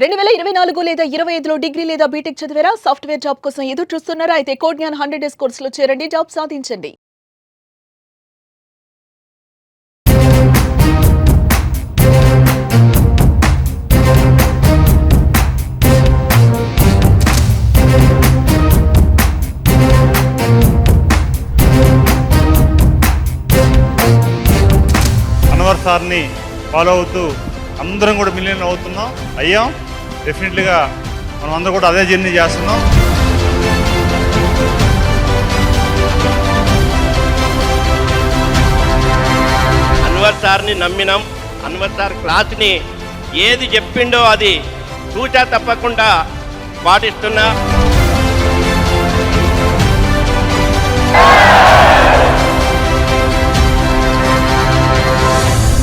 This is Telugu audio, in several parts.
2024 లేదా 25లో డిగ్రీ లేదా బీటెక్ చదివారా? సాఫ్ట్‌వేర్ జాబ్ కోసం ఎదురు చూస్తున్నారా? అయితే కోడ్ జ్ఞాన్ 100 డేస్ కోర్సులో చేరండి. జాబ్ సాధించండి. అన్వర్ సార్ని ఫాలో అవుతూ అందరం కూడా మిలియన్ అవుతున్నాం అయ్యాం. డెఫినెట్లీగా మనం అందరూ కూడా అదే జర్నీ చేస్తున్నాం. అన్వర్ సార్ని నమ్మినాం. అన్వర్ సార్ క్లాస్ని ఏది చెప్పిండో అది తూచా తప్పకుండా పాటిస్తున్నా.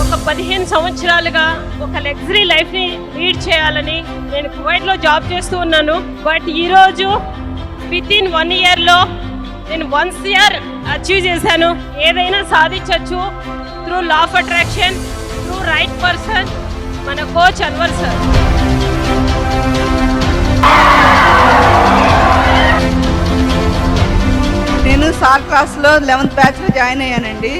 ఒక 15 సంవత్సరాలుగా ఒక లగ్జరీ లైఫ్ని లీడ్ చేయాలని నేను కువైట్లో జాబ్ చేస్తూ ఉన్నాను. బట్ ఈరోజు వితిన్ 1 ఇయర్లో నేను 1 ఇయర్ అచీవ్ చేశాను. ఏదైనా సాధించవచ్చు through law of attraction, through right person, మన కోచ్ అన్వర్ సార్. నేను సార్ క్లాస్లో 11th బ్యాచ్లో జాయిన్ అయ్యానండి.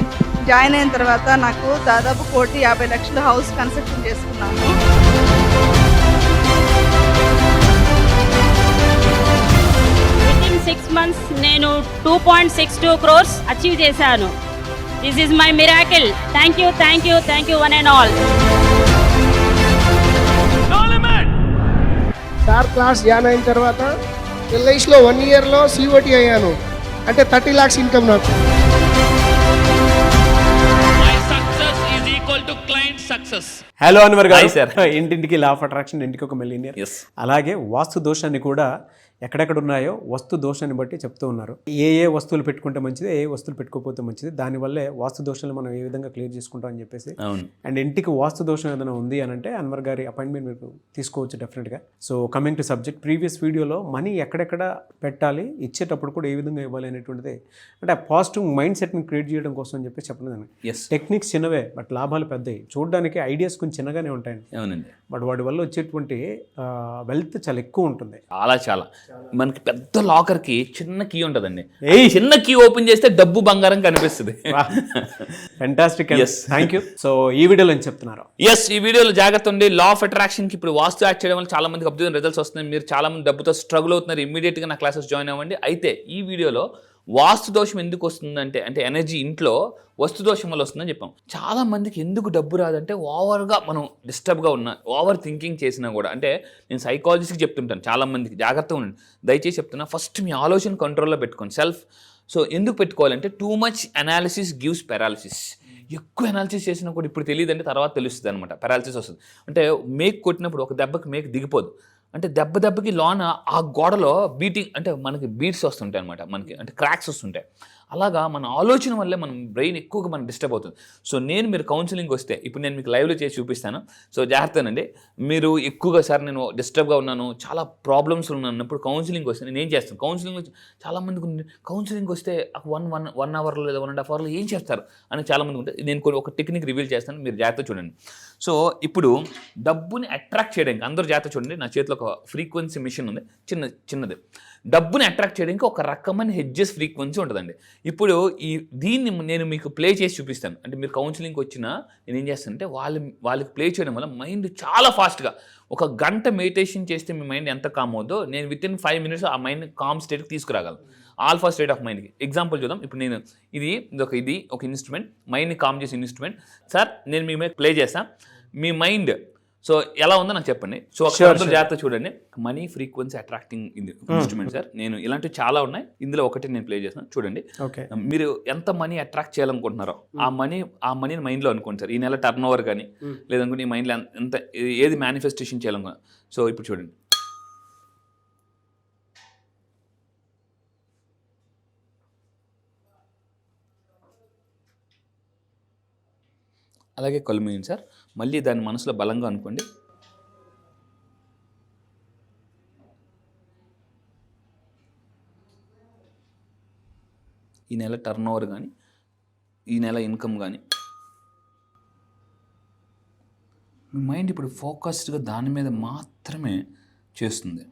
జాయిన్ అయిన తర్వాత నాకు దాదాపు 1,50,00,000 హౌస్ కన్స్ట్రక్షన్ చేసుకున్నాను. వితిన్ 6 months నేను 2.62 crores అచీవ్ చేశాను. This is my miracle. Thank you one and all. Sir class join అయిన తర్వాత ఎల్ఐసిలో 1 ఇయర్లో సిఓటి అయ్యాను. అంటే 30 lakhs ఇన్కమ్ నాకు. హలో అన్వర్ గారు, ఇంటింటికి లా ఆఫ్ అట్రాక్షన్, ఇంటికి ఒక మిలియనియర్. అలాగే వాస్తు దోషాన్ని కూడా ఎక్కడెక్కడ ఉన్నాయో వస్తు దోషాన్ని బట్టి చెప్తూ ఉన్నారు. ఏ వస్తువులు పెట్టుకుంటే మంచిది, ఏ వస్తువులు పెట్టుకోకపోతే మంచిది, దానివల్లే వాస్తు దోషాలు మనం ఏ విధంగా క్లియర్ చేసుకుంటాం అని చెప్పేసి. అండ్ ఇంటికి వాస్తు దోషం ఏదైనా ఉంది అని అంటే అన్వర్ గారి అపాయింట్మెంట్ మీరు తీసుకోవచ్చు డెఫినెట్గా. So coming to subject, previous వీడియోలో మనీ ఎక్కడెక్కడ పెట్టాలి, ఇచ్చేటప్పుడు కూడా ఏ విధంగా ఇవ్వాలి అనేటువంటిది, అంటే పాజిటివ్ మైండ్ సెట్ని క్రియేట్ చేయడం కోసం అని చెప్పి చెప్పలేదు. టెక్నిక్స్ చిన్నవే బట్ లాభాలు పెద్దవి. చూడడానికి ఐడియాస్ కొంచెం చిన్నగానే ఉంటాయండి. అవునండి. బట్ వాటి వల్ల వచ్చేటువంటి వెల్త్ చాలా ఎక్కువ ఉంటుంది. చాలా మనకి పెద్ద లాకర్ కి చిన్న కీ ఉంటుందండి. చిన్న కీ ఓపెన్ చేస్తే డబ్బు బంగారం కనిపిస్తుంది. ఫెంటాస్టిక్. Thank you. సో ఈ వీడియోలో ఏం చెప్తున్నారు? ఈ వీడియోలో జాగ్రత్త ఉండి. లా ఆఫ్ అట్రాక్షన్ కి ఇప్పుడు వాస్తు యాడ్ చేయడం వల్ల చాలా మందికి అద్భుతమైన రిజల్ట్స్ వస్తున్నాయి. మీరు చాలా మంది డబ్బుతో స్ట్రగుల్ అవుతున్నారు. ఇమీడియట్ గా నా క్లాసెస్ జాయిన్ అవ్వండి. అయితే ఈ వీడియోలో వాస్తు దోషం ఎందుకు వస్తుందంటే, అంటే ఎనర్జీ ఇంట్లో వస్తు దోషం వల్ల వస్తుందని చెప్పాం. చాలా మందికి ఎందుకు డబ్బు రాదంటే ఓవర్గా మనం డిస్టర్బ్గా ఉన్నా, ఓవర్ థింకింగ్ చేసినా కూడా. అంటే నేను సైకాలజిస్ట్కి చెప్తుంటాను చాలా మందికి, జాగ్రత్తగా ఉండండి. దయచేసి చెప్తున్నా, ఫస్ట్ మీ ఆలోచన కంట్రోల్లో పెట్టుకోండి, సెల్ఫ్. సో ఎందుకు పెట్టుకోవాలంటే too much analysis gives paralysis. ఎక్కువ అనాలిసిస్ చేసినా కూడా ఇప్పుడు తెలియదంటే తర్వాత తెలుస్తుంది అనమాట, పెరాలిసిస్ వస్తుంది. అంటే మేక్ కొట్టినప్పుడు ఒక దెబ్బకి మేక్ దిగిపోదు. అంటే దెబ్బకి లోన ఆ గోడలో బీటింగ్, అంటే మనకి బీట్స్ వస్తుంటాయి అనమాట, మనకి అంటే క్రాక్స్ వస్తుంటాయి. అలాగా మన ఆలోచన వల్లే మన బ్రెయిన్ ఎక్కువగా మనకు డిస్టర్బ్ అవుతుంది. సో మీరు కౌన్సిలింగ్ వస్తే ఇప్పుడు నేను మీకు లైవ్లో చేసి చూపిస్తాను. సో జాగ్రత్తనండి. మీరు ఎక్కువగా సార్ నేను డిస్టర్బ్గా ఉన్నాను, చాలా ప్రాబ్లమ్స్ ఉన్నప్పుడు కౌన్సిలింగ్ వస్తే నేను ఏం చేస్తాను, కౌన్సిలింగ్ చాలామందికి కౌన్సిలింగ్ వస్తే వన్ అవర్లో లేదా 1.5 hourలో ఏం చేస్తారు అని చాలామంది ఉంటే నేను ఒక టెక్నిక్ రివీల్ చేస్తాను, మీరు జాగ్రత్త చూడండి. సో ఇప్పుడు డబ్బుని అట్రాక్ట్ చేయడానికి అందరూ జాగ్రత్త చూడండి. నా చేతిలో ఒక ఫ్రీక్వెన్సీ మిషన్ ఉంది, చిన్నది. డబ్బుని అట్రాక్ట్ చేయడానికి ఒక రకమైన హెడ్జెస్ ఫ్రీక్వెన్సీ ఉంటుందండి. ఇప్పుడు దీన్ని నేను మీకు ప్లే చేసి చూపిస్తాను. అంటే మీరు కౌన్సిలింగ్కి వచ్చినా నేను ఏం చేస్తానంటే వాళ్ళకి ప్లే చేయడం వల్ల మైండ్ చాలా ఫాస్ట్గా, 1 గంట మెడిటేషన్ చేస్తే మీ మైండ్ ఎంత కామ్ అవుతుందో నేను వితిన్ 5 minutes ఆ మైండ్ కామ్ స్టేట్కి తీసుకురాగలను. ఆల్ఫా స్టేట్ ఆఫ్ మైండ్కి ఎగ్జాంపుల్ చూద్దాం. ఇప్పుడు నేను ఇది ఒక ఇన్స్ట్రుమెంట్, మైండ్ని కామ్ చేసే ఇన్స్ట్రుమెంట్. సార్ నేను మీ మీద ప్లే చేస్తాను, మీ మైండ్ సో ఎలా ఉందో నాకు చెప్పండి. సో జాగ్రత్త చూడండి. Money frequency attracting instrument sir. నేను ఇలాంటివి చాలా ఉన్నాయి, ఇందులో ఒకటి నేను ప్లే చేస్తాను చూడండి. మీరు ఎంత మనీ అట్రాక్ట్ చేయాలనుకుంటున్నారో ఆ మనీని మైండ్లో అనుకోండి సార్. ఈ నెల టర్న్ ఓవర్ కానీ లేదనుకుంటే ఈ మైండ్లో ఎంత ఏది మేనిఫెస్టేషన్ చేయాలనుకున్నా. సో ఇప్పుడు చూడండి, అలాగే కళ్ళు మూయండి సార్. మళ్ళీ దాన్ని మనసులో బలంగా అనుకోండి. ఈ నెల టర్న్ ఓవర్ కానీ, ఈ నెల ఇన్కమ్ కానీ, మీ మైండ్ ఇప్పుడు ఫోకస్డ్గా దాని మీద మాత్రమే చేస్తుంది.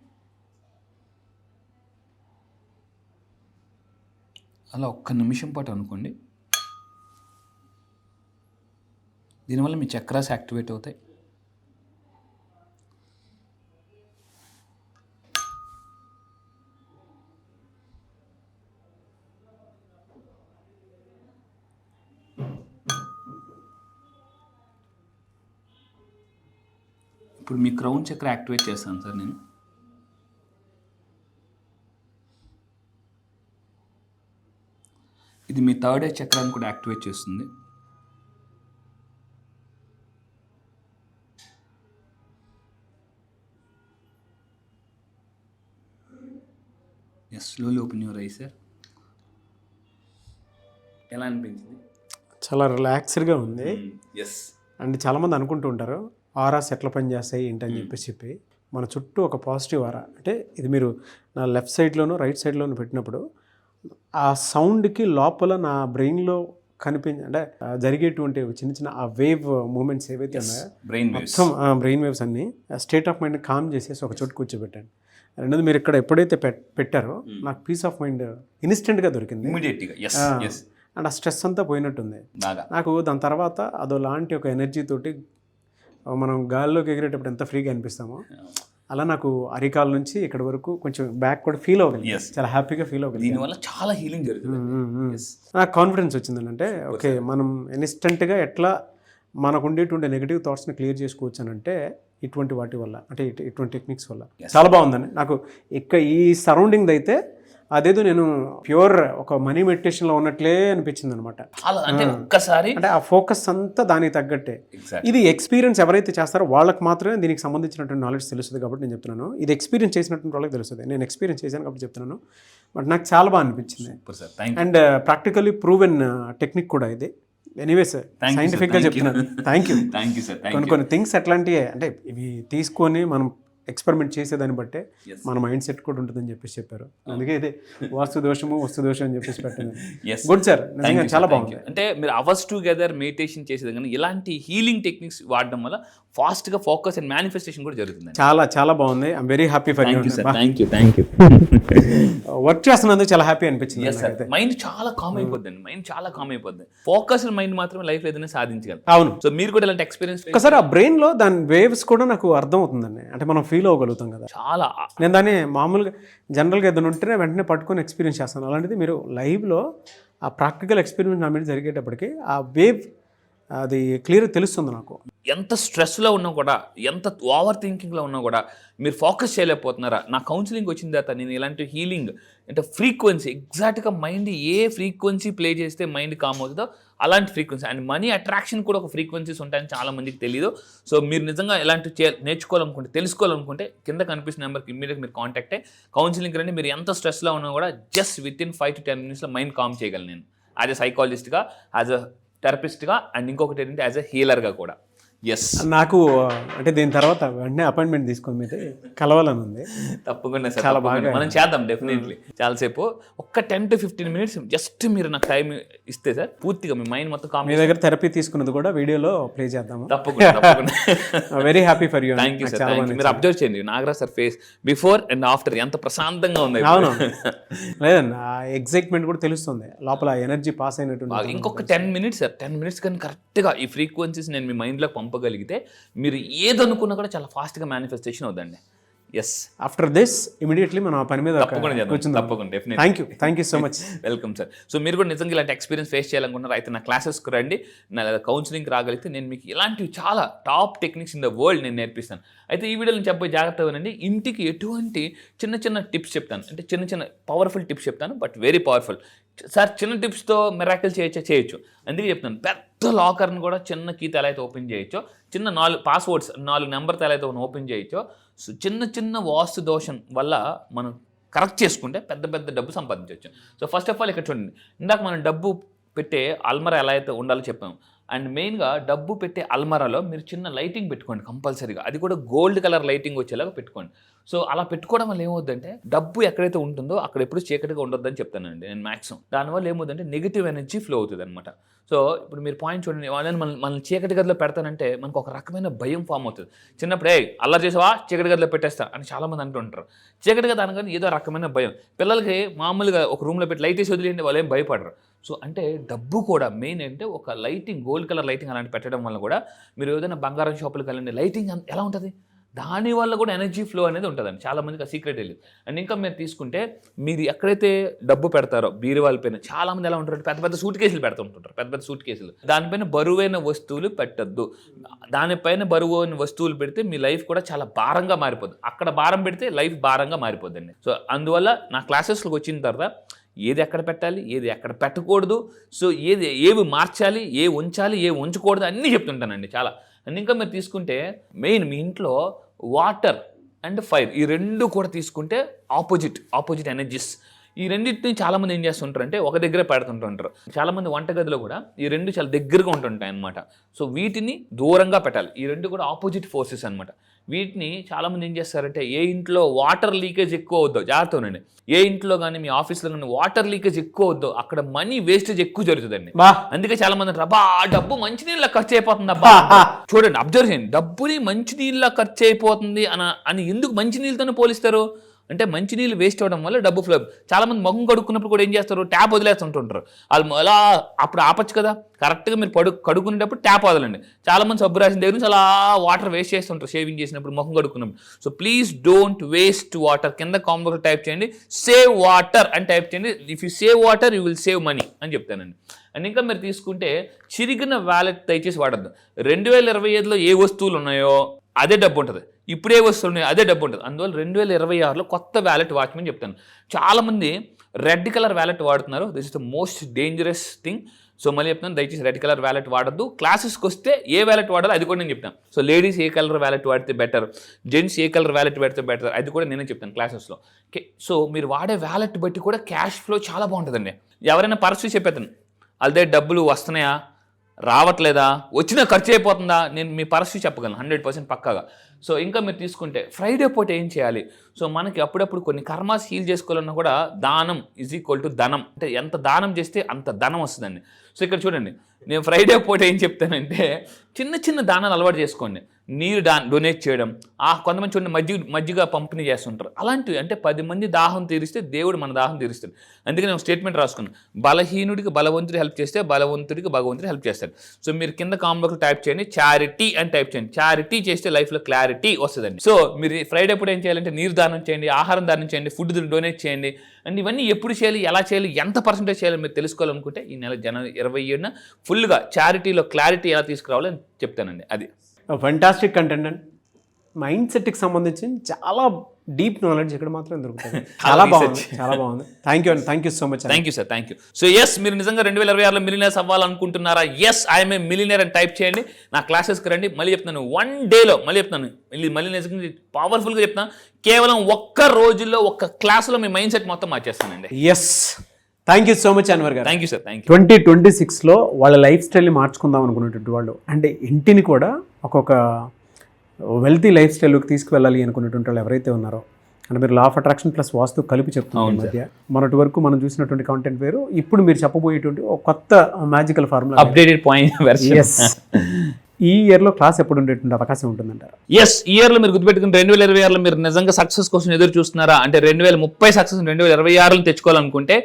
అలా ఒక్క నిమిషం పాటు అనుకోండి. దీనివల్ల మీ చక్రాస్ యాక్టివేట్ అవుతాయి. ఇప్పుడు మీ క్రౌన్ చక్ర యాక్టివేట్ చేస్తాను సార్ నేను. ఇది మీ థర్డ్ ఐ చక్రాన్ని కూడా యాక్టివేట్ చేస్తుంది. Yes, slowly open your eyes sir. ఎలా అనిపించింది? చాలా రిలాక్స్డ్గా ఉంది. ఎస్. అండ్ చాలామంది అనుకుంటూ ఉంటారు ఆరాస్ ఎట్లా పనిచేస్తాయి ఏంటని చెప్పి మన చుట్టూ ఒక పాజిటివ్ ఆరా, అంటే ఇది మీరు నా లెఫ్ట్ సైడ్లోనూ రైట్ సైడ్లోనూ పెట్టినప్పుడు ఆ సౌండ్కి లోపల నా బ్రెయిన్లో అంటే జరిగేటువంటి చిన్న చిన్న ఆ వేవ్ మూమెంట్స్ ఏవైతే ఉన్నాయో మొత్తం బ్రెయిన్ వేవ్స్ అన్నీ స్టేట్ ఆఫ్ మైండ్ కామ్ చేసేసి ఒక చోటు కూర్చోబెట్టాను. రెండోది మీరు ఇక్కడ ఎప్పుడైతే పెట్టారో నాకు పీస్ ఆఫ్ మైండ్ ఇన్స్టెంట్గా దొరికింది. అండ్ ఆ స్ట్రెస్ అంతా పోయినట్టుంది నాకు. దాని తర్వాత అదో లాంటి ఒక ఎనర్జీ తోటి మనం గాల్లోకి ఎగిరేటప్పుడు ఎంత ఫ్రీగా అనిపిస్తామో అలా నాకు అరికాల నుంచి ఇక్కడ వరకు కొంచెం బ్యాక్ కూడా ఫీల్ అవ్వగలిగింది. చాలా హ్యాపీగా ఫీల్ అవ్వగలిగింది. దీనివల్ల చాలా హీలింగ్ జరుగుతుంది. నాకు కాన్ఫిడెన్స్ వచ్చిందండి. అంటే ఓకే, మనం ఇన్స్టెంట్గా ఎట్లా మనకు ఉండేటువంటి నెగిటివ్ థాట్స్ని క్లియర్ చేసుకోవచ్చు అని అంటే ఇటువంటి వాటి వల్ల, అంటే ఇటువంటి టెక్నిక్స్ వల్ల చాలా బాగుందండి నాకు. ఈ సరౌండింగ్ అయితే అదేదో నేను ప్యూర్ ఒక మనీ మెడిటేషన్లో ఉన్నట్లే అనిపించింది అనమాట. అంటే ఒక్కసారి అంటే ఆ ఫోకస్ అంతా దానికి తగ్గట్టే. ఇది ఎక్స్పీరియన్స్ ఎవరైతే చేస్తారో వాళ్ళకి మాత్రమే దీనికి సంబంధించినటువంటి నాలెడ్జ్ తెలుస్తుంది కాబట్టి నేను చెప్తున్నాను. ఇది ఎక్స్పీరియన్స్ చేసినటువంటి వాళ్ళకి తెలుస్తుంది. నేను ఎక్స్పీరియన్స్ చేశాను కాబట్టి చెప్తున్నాను. బట్ నాకు చాలా బాగా అనిపించింది. అండ్ ప్రాక్టికల్లీ ప్రూవెన్ టెక్నిక్ కూడా ఇది. ఎనీవేస్ సైంటిఫిక్గా చెప్తున్నాను. Thank you sir. కొన్ని థింగ్స్ ఎట్లాంటివి అంటే ఇవి తీసుకొని మనం ఎక్స్పెరిమెంట్ చేసేదాన్ని బట్టే మన మైండ్ సెట్ కూడా ఉంటుందని చెప్పేసి చెప్పారు. అందుకే ఇదే వస్తు దోషం అని చెప్పేసి పెట్టింది. గుడ్ సార్, చాలా బాగుంది. అంటే మీరు అవర్స్ టుగెదర్ మెడిటేషన్ చేసేది కానీ ఇలాంటి హీలింగ్ టెక్నిక్స్ వాడడం వల్ల ఫాస్ట్గా ఫోకస్ అండ్ మేనిఫెస్టేషన్ కూడా జరుగుతుంది. చాలా చాలా బాగుంది. I'm very happy for you. Thank you. Work చేస్తున్నందుకు చాలా హ్యాపీ అనిపించింది. మైండ్ చాలా కామ్ అయిపోద్ది. ఫోకస్డ్ మైండ్ మాత్రమే లైఫ్ ఏదైనా సాధించగలరు. అవును. సో మీరు కూడా ఇలాంటి ఎక్స్పీరియన్స్ ఒకసారి ఆ బ్రెయిన్ లో దాని వేవ్స్ కూడా నాకు అర్థం అవుతుందండి. అంటే మనం ఫీల్ అవ్వగలుగుతాం కదా చాలా. నేను దాన్ని మామూలుగా జనరల్గా ఏదైనా ఉంటేనే వెంటనే పట్టుకొని ఎక్స్పీరియన్స్ చేస్తాను. అలాంటిది మీరు లైవ్లో ఆ ప్రాక్టికల్ ఎక్స్పీరియన్స్ నా మీద జరిగేటప్పటికి ఆ వేవ్ అది క్లియర్ తెలుస్తుంది నాకు. ఎంత స్ట్రెస్లో ఉన్నా కూడా, ఎంత ఓవర్ థింకింగ్లో ఉన్నా కూడా మీరు ఫోకస్ చేయలేకపోతున్నారా? నా కౌన్సిలింగ్ వచ్చిన తర్వాత నేను ఇలాంటి హీలింగ్ అంటే ఫ్రీక్వెన్సీ ఎగ్జాక్ట్గా మైండ్ ఏ ఫ్రీక్వెన్సీ ప్లే చేస్తే మైండ్ కామ్ అవుతుందో అలాంటి ఫ్రీక్వెన్సీ. అండ్ మనీ అట్రాక్షన్ కూడా ఒక ఫ్రీక్వెన్సీస్ ఉంటాయని చాలా మందికి తెలియదు. సో మీరు నిజంగా ఎలాంటి నేర్చుకోవాలనుకుంటే, తెలుసుకోవాలనుకుంటే కింద కనిపిస్తున్న నెంబర్కి ఇమ్మీడియట్గా మీరు కాంటాక్ట్ అయ్యి కౌన్సిలింగ్ రండి. మీరు ఎంత స్ట్రెస్లో ఉన్నా కూడా just within 5 to 10 minutes mind calm చేయగలను నేను యాజ్ ఎ సైకాలజిస్ట్గా, యాజ్ అ థెరపిస్ట్గా, అండ్ ఇంకొకటి ఏంటంటే యాజ్ ఎ హీలర్గా కూడా. ఎస్, నాకు అంటే దీని తర్వాత వెంటనే అపాయింట్మెంట్ తీసుకొని మీద కలవాలని ఉంది. తప్పకుండా సార్, చాలా బాగా మనం చేద్దాం డెఫినెట్లీ. చాలాసేపు ఒక్క 10 to 15 minutes జస్ట్ మీరు నాకు టైం ఇస్తే సార్ పూర్తిగా మీ మైండ్ మొత్తం మీ దగ్గర థెరపీ తీసుకున్నది కూడా వీడియోలో ప్లే చేద్దాము. తప్పకుండా. Very happy for you. Thank you sir. మీరు అబ్జర్వ్ చేయండి Nagaraj sir face before and after ఎంత ప్రశాంతంగా ఉంది. అవును, లేదండి ఆ ఎగ్జైట్మెంట్ కూడా తెలుస్తుంది లోపల, ఎనర్జీ పాస్ అయినట్టు. ఇంకొక 10 minutes సార్, 10 minutes కానీ కరెక్ట్గా ఈ ఫ్రీక్వెన్సీస్ నేను మీ మైండ్లో పంపగలిగితే మీరు ఏదనుకున్నా కూడా చాలా ఫాస్ట్గా మేనిఫెస్టేషన్ అవుతుందండి. ఎస్, ఆఫ్టర్ దిస్ ఇమీడియట్లీ మనం ఆ పని మీద తప్పకుండా. Thank you so much. Welcome sir. So మీరు కూడా నిజంగా ఇలాంటి ఎక్స్పీరియన్స్ ఫేస్ చేయాలనుకున్నారు అయితే నా క్లాసెస్కి రండి. నా కౌన్సిలింగ్కి రాగలిగితే నేను మీకు ఇలాంటివి చాలా top techniques in the world నేను నేర్పిస్తాను. అయితే ఈ వీడియోలో నేను చెప్పే జాగ్రత్తగానండి, ఇంటికి ఎటువంటి చిన్న చిన్న టిప్స్ చెప్తాను. అంటే చిన్న చిన్న పవర్ఫుల్ టిప్స్ చెప్తాను, బట్ వెరీ పవర్ఫుల్. సార్ చిన్న టిప్స్తో మిరాకిల్ చేయొచ్చు. అందుకే చెప్తాను, పెద్ద లాకర్ని కూడా చిన్న కీతో ఎలా అయితే ఓపెన్ చేయొచ్చో, చిన్న 4 పాస్వర్డ్స్ 4 నెంబర్తో ఎలా అయితే ఓపెన్ చేయొచ్చో, సో చిన్న వాస్తు దోషం వల్ల మనం కరెక్ట్ చేసుకుంటే పెద్ద డబ్బు సంపాదించవచ్చు. సో ఫస్ట్ ఆఫ్ ఆల్ ఇక్కడ చూడండి, ఇందాక మనం డబ్బు పెట్టే అల్మరా ఎలా అయితే ఉండాలో చెప్పాము. అండ్ మెయిన్గా డబ్బు పెట్టే అల్మరాలో మీరు చిన్న లైటింగ్ పెట్టుకోండి కంపల్సరీగా. అది కూడా గోల్డ్ కలర్ లైటింగ్ వచ్చేలాగా పెట్టుకోండి. సో అలా పెట్టుకోవడం వల్ల ఏమవుద్దంటే డబ్బు ఎక్కడైతే ఉంటుందో అక్కడ ఎప్పుడు చీకటిగా ఉండొద్దని చెప్తానండి నేను మ్యాక్సిమం. దానివల్ల ఏమవుతుందంటే నెగిటివ్ ఎనర్జీ ఫ్లో అవుతుంది అనమాట. సో ఇప్పుడు మీరు పాయింట్ చూడండి, వాళ్ళని మనల్ని చీకటి గదిలో పెడతానంటే మనకు ఒక రకమైన భయం ఫామ్ అవుతుంది. చిన్నప్పుడు అల్లరి చేసావా చీకటి గదిలో పెట్టేస్తా అని చాలామంది అంటుంటారు. చీకటి గది అనగానే ఏదో రకమైన భయం. పిల్లలకి మామూలుగా ఒక రూమ్లో పెట్టి లైట్ వేసి వదిలేయండి, వాళ్ళు ఏం భయపడరు. సో అంటే డబ్బు కూడా మెయిన్ అంటే ఒక లైటింగ్, గోల్డ్ కలర్ లైటింగ్ అలాంటి పెట్టడం వల్ల కూడా మీరు ఏదైనా బంగారం షాపులకు వెళ్ళండి, లైటింగ్ ఎలా ఉంటుంది, దానివల్ల కూడా ఎనర్జీ ఫ్లో అనేది ఉంటుందండి. చాలామందికి ఆ సీక్రెట్ తెలియదు. అండ్ ఇంకా మీరు తీసుకుంటే మీరు ఎక్కడైతే డబ్బు పెడతారో బీరువాల పైన చాలామంది ఎలా ఉంటారు, పెద్ద పెద్ద సూట్ కేసులు పెడుతుంటారు, పెద్ద పెద్ద సూట్ కేసులు. దానిపైన బరువైన వస్తువులు పెట్టద్దు. దానిపైన బరువైన వస్తువులు పెడితే మీ లైఫ్ కూడా చాలా భారంగా మారిపోద్ది. అక్కడ భారం పెడితే లైఫ్ భారంగా మారిపోద్దండి. సో అందువల్ల నా క్లాసెస్లోకి వచ్చిన తర్వాత ఏది ఎక్కడ పెట్టాలి, ఏది ఎక్కడ పెట్టకూడదు, సో ఏవి మార్చాలి, ఏ ఉంచాలి, ఏ ఉంచకూడదు అన్నీ చెప్తుంటానండి చాలా. అండ్ ఇంకా మీరు తీసుకుంటే మెయిన్ మీ ఇంట్లో వాటర్ అండ్ ఫైర్ ఈ రెండు కూడా తీసుకుంటే ఆపోజిట్ ఎనర్జీస్. ఈ రెండింటిని చాలామంది ఏం చేస్తుంటారు అంటే ఒక దగ్గర పెడుతుంటుంటారు. చాలామంది వంటగదిలో కూడా ఈ రెండు చాలా దగ్గరగా ఉంటుంటాయి అనమాట. సో వీటిని దూరంగా పెట్టాలి. ఈ రెండు కూడా ఆపోజిట్ ఫోర్సెస్ అనమాట. వీటిని చాలామంది ఏం చేస్తారంటే ఏ ఇంట్లో వాటర్ లీకేజ్ ఎక్కువ అవుద్దో జాగ్రత్త ఉండండి. ఏ ఇంట్లో కానీ మీ ఆఫీస్లో కానీ వాటర్ లీకేజ్ ఎక్కువ అవుద్దో అక్కడ మనీ వేస్టేజ్ ఎక్కువ జరుగుతుందండి. అందుకే చాలా మంది అంటారు అబ్బా డబ్బు మంచినీళ్ళ ఖర్చు అయిపోతుంది అబ్బా. చూడండి, అబ్జర్వ్ చేయండి, డబ్బుని మంచినీళ్ళ ఖర్చు అయిపోతుంది అని ఎందుకు మంచినీళ్ళతోనే పోలిస్తారు అంటే మంచినీళ్ళు వేస్ట్ అవ్వడం వల్ల డబ్బు ఫ్లో. చాలామంది మొహం కడుక్కున్నప్పుడు కూడా ఏం చేస్తారు, ట్యాప్ వదిలేస్తుంటుంటారు. వాళ్ళు అలా అప్పుడు ఆపచ్చు కదా, కరెక్ట్గా మీరు కడుక్కునేటప్పుడు ట్యాప్ వదలండి. చాలామంది సబ్బు రాసిన దగ్గర నుంచి అలా వాటర్ వేస్ట్ చేస్తుంటారు షేవింగ్ చేసినప్పుడు, మొహం కడుక్కున్నప్పుడు. So please don't waste water. కింద కామెంట్లో టైప్ చేయండి సేవ్ వాటర్ అని టైప్ చేయండి. If you save water you will save money అని చెప్తానండి. అండ్ ఇంకా మీరు తీసుకుంటే చిరిగిన వ్యాలెట్ దయచేసి వాడద్దు. 2025లో ఏ వస్తువులు ఉన్నాయో అదే డబ్బు ఉంటుంది, ఇప్పుడే వస్తున్నాయి అదే డబ్బు ఉంటుంది. అందువల్ల 2026లో కొత్త వ్యాలెట్ వాడమని చెప్తాను. చాలామంది రెడ్ కలర్ వ్యాలెట్ వాడుతున్నారు. This is the most dangerous thing. So మళ్ళీ చెప్తాను, దయచేసి రెడ్ కలర్ వ్యాలెట్ వాడద్దు. క్లాసెస్కి వస్తే ఏ వ్యాలెట్ వాడాలో అది కూడా నేను చెప్తాను. సో లేడీస్ ఏ కలర్ వ్యాలెట్ వాడితే బెటర్, జెంట్స్ ఏ కలర్ వ్యాలెట్ పెడితే బెటర్, అది కూడా నేనే చెప్తాను క్లాసెస్లో. సో మీరు వాడే వ్యాలెట్ బట్టి కూడా క్యాష్ ఫ్లో చాలా బాగుంటుందండి. ఎవరైనా పరిస్థితి చెప్పేస్తాను అదే డబ్బులు వస్తున్నాయా, రావట్లేదా, వచ్చినా ఖర్చు అయిపోతుందా, నేను మీ పరిస్థితి చెప్పగలను 100% పక్కాగా. సో ఇంకా మీరు తీసుకుంటే ఫ్రైడే పూట ఏం చేయాలి. సో మనకి అప్పుడప్పుడు కొన్ని కర్మాస్ హీల్ చేసుకోవాలన్నా కూడా దానం ఈజ్ ఈక్వల్ టు ధనం. అంటే ఎంత దానం చేస్తే అంత ధనం వస్తుందండి. సో ఇక్కడ చూడండి, నేను ఫ్రైడే పూట ఏం చెప్తానంటే చిన్న చిన్న దానాలు అలవాటు చేసుకోండి. నీరు డొనేట్ చేయడం, కొంతమంది చూడండి మజ్జిగ పంపిణీ చేస్తుంటారు. అలాంటివి అంటే 10 మంది దాహం తీరిస్తే దేవుడు మన దాహం తీరుస్తాడు. అందుకే నేను స్టేట్మెంట్ రాసుకున్నాను, బలహీనుడికి బలవంతుడు హెల్ప్ చేస్తే బలవంతుడికి భగవంతుడు హెల్ప్ చేస్తాడు. సో మీరు కింద కామెంట్లో టైప్ చేయండి చారిటీ అని టైప్ చేయండి. చారిటీ చేస్తే లైఫ్లో క్లారిటీ వస్తుందండి. సో మీరు ఫ్రైడే పూట ఏం చేయాలంటే నీరు దానం చేయండి, ఆహారం దానం చేయండి, ఫుడ్ డొనేట్ చేయండి. అండ్ ఇవన్నీ ఎప్పుడు చేయాలి, ఎలా చేయాలి, ఎంత పర్సెంటేజ్ చేయాలి మీరు తెలుసుకోవాలనుకుంటే ఈ నెల జనవరి 27న ఫుల్గా చారిటీలో క్లారిటీ ఎలా తీసుకురావాలో అని చెప్తానండి. అది ఫెంటాస్టిక్ కంటెంట్ అండి. మైండ్ సెట్కి సంబంధించి చాలా డీప్ నాలెడ్జ్ ఇక్కడ మాత్రం దొరుకుతుంది. చాలా బాగుంది. Thank you so much. Thank you sir, thank you. So yes, మీరు నిజంగా 2026లో మిలియనర్స్ అవ్వాలనుకుంటున్నారా? ఎస్ ఐఎమ్ ఏ మిలియనర్ అని టైప్ చేయండి. నా క్లాసెస్కి రండి. మళ్ళీ చెప్తున్నాను, 1 డేలో మళ్ళీ చెప్తాను, మళ్ళీ నిజంగా పవర్ఫుల్గా చెప్తాను, కేవలం ఒక్క రోజుల్లో ఒక్క క్లాస్లో మీ మైండ్ సెట్ మొత్తం మార్చేస్తానండి. Yes, thank you so much Anwar గారు. Thank you sir, thank you. 2026లో వాళ్ళ లైఫ్ స్టైల్ని మార్చుకుందాం అనుకునేటువంటి వాళ్ళు, అంటే ఇంటిని కూడా ఒక్కొక్క వెల్తీ లైఫ్ స్టైల్లోకి తీసుకువెళ్ళాలి అనుకునేటువంటి వాళ్ళు ఎవరైతే ఉన్నారో, అంటే మీరు లా ఆఫ్ అట్రాక్షన్ ప్లస్ వాస్తు కలిపి చెప్తున్నారు మధ్య. మొన్నటి వరకు మనం చూసినటువంటి కాంటెంట్ వేరు, ఇప్పుడు మీరు చెప్పబోయేటువంటి ఒక కొత్త మ్యాజికల్ ఫార్ములా, అప్డేటెడ్ పాయింట్. ఈ ఇయర్లో క్లాస్ ఎప్పుడు ఉండేటువంటి అవకాశం ఉంటుందంటారు? ఎస్, ఈ ఇయర్లో మీరు గుర్తుపెట్టుకుని 2026లో మీరు నిజంగా సక్సెస్ కోసం ఎదురు చూస్తున్నారా అంటే 2030 సక్సెస్ 2026లో తెచ్చుకోవాలనుకుంటే,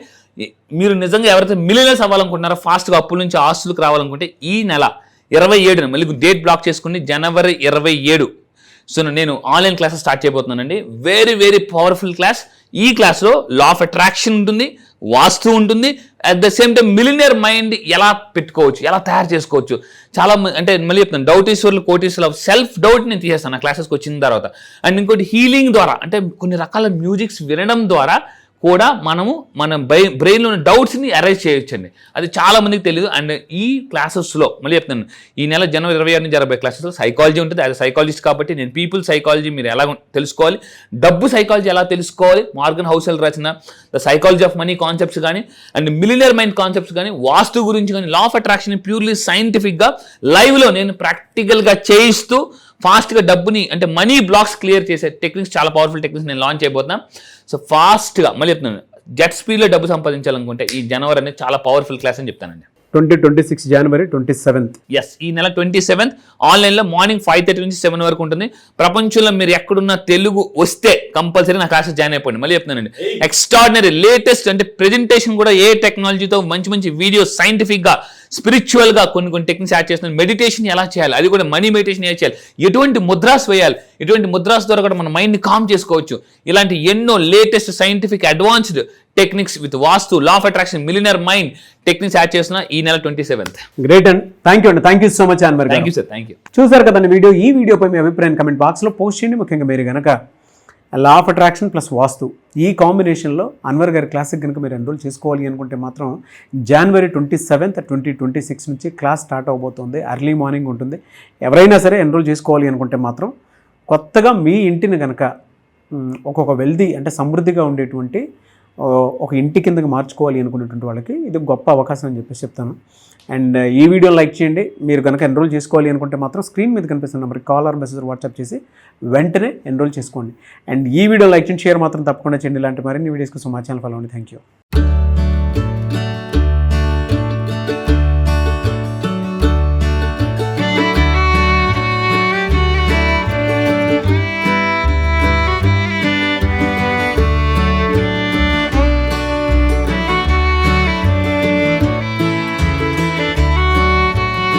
మీరు నిజంగా ఎవరైతే మిలియనర్స్ అవ్వాలనుకుంటున్నారో, ఫాస్ట్గా అప్పుల నుంచి ఆస్తులకు రావాలనుకుంటే ఈ నెల 27న మళ్ళీ డేట్ బ్లాక్ చేసుకుని జనవరి 27. సో నేను ఆన్లైన్ క్లాసెస్ స్టార్ట్ చేయబోతున్నానండి. Very very powerful class. ఈ క్లాస్లో లా ఆఫ్ అట్రాక్షన్ ఉంటుంది, వాస్తు ఉంటుంది, at the same time millionaire mind ఎలా పెట్టుకోవచ్చు, ఎలా తయారు చేసుకోవచ్చు. చాలా అంటే మళ్ళీ చెప్తాను, డౌటీశ్వర్లు కోటీశ్వర్లు సెల్ఫ్ డౌట్ నేను తీసేస్తాను నా క్లాసెస్కి వచ్చిన తర్వాత. అండ్ ఇంకోటి హీలింగ్ ద్వారా, అంటే కొన్ని రకాల మ్యూజిక్స్ వినడం ద్వారా కూడా మనము మన బ్రెయిన్లో ఉన్న డౌట్స్ని అరైజ్ చేయొచ్చండి. అది చాలా మందికి తెలియదు. అండ్ ఈ క్లాసెస్లో మళ్ళీ చెప్తాను, ఈ నెల జనవరి 26 నుంచి 40 క్లాసెస్లో సైకాలజీ ఉంటుంది. అది సైకాలజిస్ట్ కాబట్టి నేను పీపుల్ సైకాలజీ మీరు ఎలా తెలుసుకోవాలి, డబ్బు సైకాలజీ ఎలా తెలుసుకోవాలి, మార్గన్ హౌసెల్ రచన the psychology of money concepts కానీ, అండ్ మిలియనర్ మైండ్ కాన్సెప్ట్స్ కానీ, వాస్తు గురించి కానీ, లా ఆఫ్ అట్రాక్షన్ ప్యూర్లీ సైంటిఫిక్గా లైవ్లో నేను ప్రాక్టికల్గా చేయిస్తూ ఫాస్ట్గా డబ్బుని అంటే మనీ బ్లాక్స్ క్లియర్ చేసే టెక్నిక్స్, చాలా పవర్ఫుల్ టెక్నిక్స్ నేను లాంచ్ చేయబోతున్నా. సో ఫాస్ట్గా మళ్ళీ చెప్తున్నాను, జెట్ స్పీడ్లో డబ్బు సంపాదించాలనుకుంటే ఈ జనవరి అనేది చాలా పవర్ఫుల్ క్లాస్ అని చెప్తానండి. 2026 జనవరి 27th. ఎస్, ఈ నెల 27th ఆన్లైన్లో మార్నింగ్ 5:30 నుంచి 7 వరకు ఉంటుంది. ప్రపంచంలో మీరు ఎక్కడున్న తెలుగు వస్తే కంపల్సరీ నా క్లాసెస్ జాయిన్ అయిపోండి. మళ్ళీ చెప్తున్నానండి, ఎక్స్ట్రాడినరీ లేటెస్ట్ అంటే ప్రెజెంటేషన్ కూడా ఏ టెక్నాలజీతో మంచి మంచి వీడియోస్, సైంటిఫిక్గా, స్పిరిచువల్గా కొన్ని టెక్నిక్స్ యాడ్ చేస్తున్నాను. మెడిటేషన్ ఎలా చేయాలి, అది కూడా మనీ మెడిటేషన్ ఎలా చేయాలి, ఎటువంటి ముద్రాస్ వేయాలి, ఎటువంటి ముద్రాస్ ద్వారా కూడా మన మైండ్ని కామ్ చేసుకోవచ్చు, ఇలాంటి ఎన్నో latest scientific advanced techniques with vastu, law of attraction, millionaire mind techniques add చేస్తున్నా ఈ నెల 27th. Great and thank you so much Anwar. Thank you sir, thank you. చూసారు కదండి వీడియో. ఈ వీడియోపై మీ అభిప్రాయం కమెంట్ బాక్స్లో పోస్ట్ చేయండి. ముఖ్యంగా మీరు కనుక లా ఆఫ్ అట్రాక్షన్ ప్లస్ వాస్తు ఈ కాంబినేషన్లో అన్వర్ గారి క్లాస్కి కనుక మీరు ఎన్రోల్ చేసుకోవాలి అనుకుంటే మాత్రం జనవరి 27th, 2026 నుంచి క్లాస్ స్టార్ట్ అవబోతుంది. ఎర్లీ మార్నింగ్ ఉంటుంది. ఎవరైనా సరే ఎన్రోల్ చేసుకోవాలి అనుకుంటే మాత్రం కొత్తగా మీ ఇంటిని కనుక ఒక్కొక్క వెల్దీ అంటే సమృద్ధిగా ఉండేటువంటి ఒక ఇంటి కిందకి మార్చుకోవాలి అనుకునేటువంటి వాళ్ళకి ఇది గొప్ప అవకాశం అని చెప్పేసి చెప్తాను. అండ్ ఈ వీడియో లైక్ చేయండి. మీరు కనుక ఎన్రోల్ చేసుకోవాలి అనుకుంటే మాత్రం స్క్రీన్ మీద కనిపిస్తున్న నెంబర్కి కాల్ ఆర్ మెసేజ్ వాట్సాప్ చేసి వెంటనే ఎన్రోల్ చేసుకోండి. అండ్ ఈ వీడియో లైక్ చేయండి, షేర్ మాత్రం తప్పకుండా చేయండి. ఇలాంటి మరిన్ని వీడియోస్ కోసం మా ఛానల్ ఫాలో అవ్వండి. Thank you.